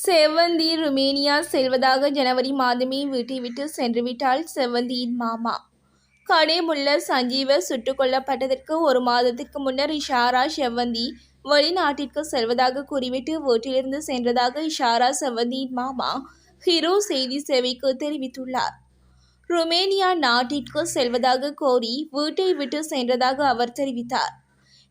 செவ்வந்தி ருமேனியா செல்வதாக ஜனவரி மாதமே வீட்டை விட்டு சென்றுவிட்டாள் செவ்வந்தியின் மாமா. கனேமுள்ள சஞ்சீவ சுட்டுக் கொல்லப்பட்டதற்கு ஒரு மாதத்திற்கு முன்னர் இஷாரா செவ்வந்தி வெளிநாட்டிற்கு செல்வதாக கூறிவிட்டு வீட்டிலிருந்து சென்றதாக இஷாரா செவ்வந்தியின் மாமா ஹிரு செய்தி சேவைக்கு தெரிவித்துள்ளார். ருமேனியா நாட்டிற்கு செல்வதாக கோரி வீட்டை விட்டு சென்றதாக அவர் தெரிவித்தார்.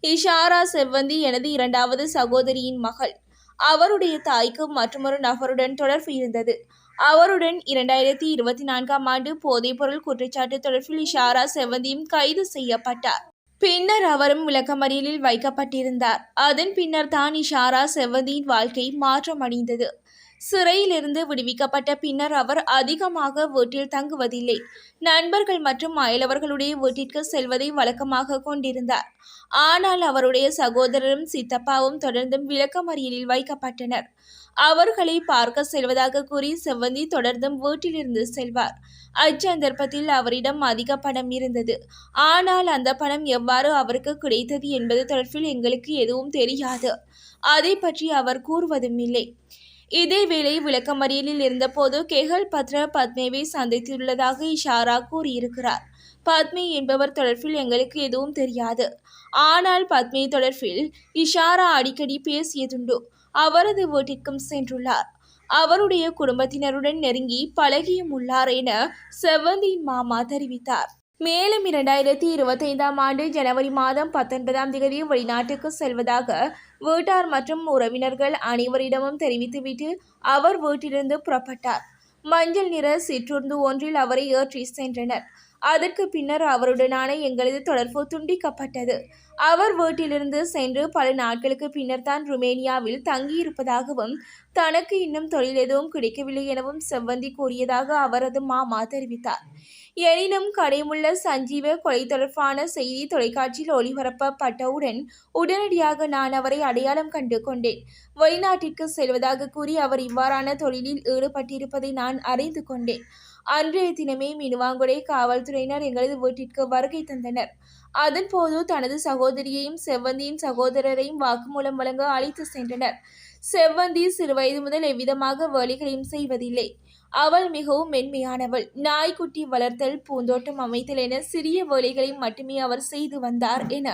இஷாரா செவ்வந்தி எனது இரண்டாவது சகோதரியின் மகள். அவருடைய தாய்க்கு மற்றொரு நபருடன் தொடர்பு இருந்தது. அவருடன் 2024ஆம் ஆண்டு போதைப்பொருள் குற்றச்சாட்டு தொடர்பில் இஷாரா செவ்வந்தியும் கைது செய்யப்பட்டார். பின்னர் அவரும் விளக்கமறியலில் வைக்கப்பட்டிருந்தார். அதன் பின்னர் தான் இஷாரா செவ்வந்தியின் வாழ்க்கை மாற்றமடைந்தது. சிறையிலிருந்து விடுவிக்கப்பட்ட பின்னர் அவர் அதிகமாக வீட்டில் தங்குவதில்லை. நண்பர்கள் மற்றும் அயலவர்களுடைய வீட்டிற்கு செல்வதை வழக்கமாக கொண்டிருந்தார். ஆனால் அவருடைய சகோதரரும் சித்தப்பாவும் தொடர்ந்தும் விளக்கமறியலில் வைக்கப்பட்டனர். அவர்களை பார்க்க செல்வதாக கூறி செவ்வந்தி தொடர்ந்தும் வீட்டிலிருந்து செல்வார். அச்சந்தர்ப்பத்தில் அவரிடம் அதிக பணம் இருந்தது. ஆனால் அந்த பணம் எவ்வாறு அவருக்கு கிடைத்தது என்பது தொடர்பில் எங்களுக்கு எதுவும் தெரியாது. அதை பற்றி அவர் கூறுவதும் இல்லை. இதேவேளை விளக்கமறியலில் இருந்தபோது கெஹல் பத்ர பத்மேவை சந்தித்துள்ளதாக இஷாரா கூறியிருக்கிறார். பத்மே என்பவர் தொடர்பில் எங்களுக்கு எதுவும் தெரியாது. ஆனால் பத்மே தொடர்பில் இஷாரா அடிக்கடி பேசியதுண்டு. அவரது வீட்டிற்கும் சென்றுள்ளார். அவருடைய குடும்பத்தினருடன் நெருங்கி பழகியும் உள்ளார் என செவ்வந்தியின் மாமா தெரிவித்தார். மேலும் 2025ஆம் ஆண்டு ஜனவரி மாதம் 19ஆம் தேதி வெளிநாட்டுக்கு செல்வதாக வீட்டார் மற்றும் உறவினர்கள் அனைவரிடமும் தெரிவித்துவிட்டு அவர் வீட்டிலிருந்து புறப்பட்டார். மஞ்சள் நிற சிற்றுந்து ஒன்றில் அவரை ஏற்றி சென்றனர். அதற்கு பின்னர் அவருடனான எங்களது தொடர்பு துண்டிக்கப்பட்டது. அவர் வீட்டிலிருந்து சென்று பல நாட்களுக்கு பின்னர் தான் ருமேனியாவில் தங்கியிருப்பதாகவும் தனக்கு இன்னும் தொழில் எதுவும் கிடைக்கவில்லை எனவும் செவ்வந்தி கூறியதாக அவரது மாமா தெரிவித்தார். எனினும் கடைமுள்ள சஞ்சீவ கொலை தொடர்பான செய்தி தொலைக்காட்சியில் ஒளிபரப்பப்பட்டவுடன் உடனடியாக நான் அவரை அடையாளம் கண்டு கொண்டேன். வெளிநாட்டிற்கு செல்வதாக கூறி அவர் இவ்வாறான தொழிலில் ஈடுபட்டிருப்பதை நான் அறிந்து கொண்டேன். அன்றைய தினமே மினுவாங்குடை காவல்துறையினர் எங்களது வீட்டிற்கு வருகை தந்தனர். அதன்போது தனது சகோதரியையும் செவ்வந்தியின் சகோதரரையும் வாக்குமூலம் வழங்க அழைத்து சென்றனர். செவ்வந்தி சிறுவயது முதல் எவ்விதமாக வேலைகளையும் செய்வதில்லை. அவள் மிகவும் மென்மையானவள். நாய்க்குட்டி வளர்த்தல், பூந்தோட்டம் அமைத்தல் என சிறிய வேலைகளை மட்டுமே அவர் செய்து வந்தார் என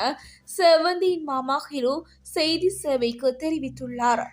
செவ்வந்தியின் மாமா ஹிரு செய்தி சேவைக்கு தெரிவித்துள்ளார்.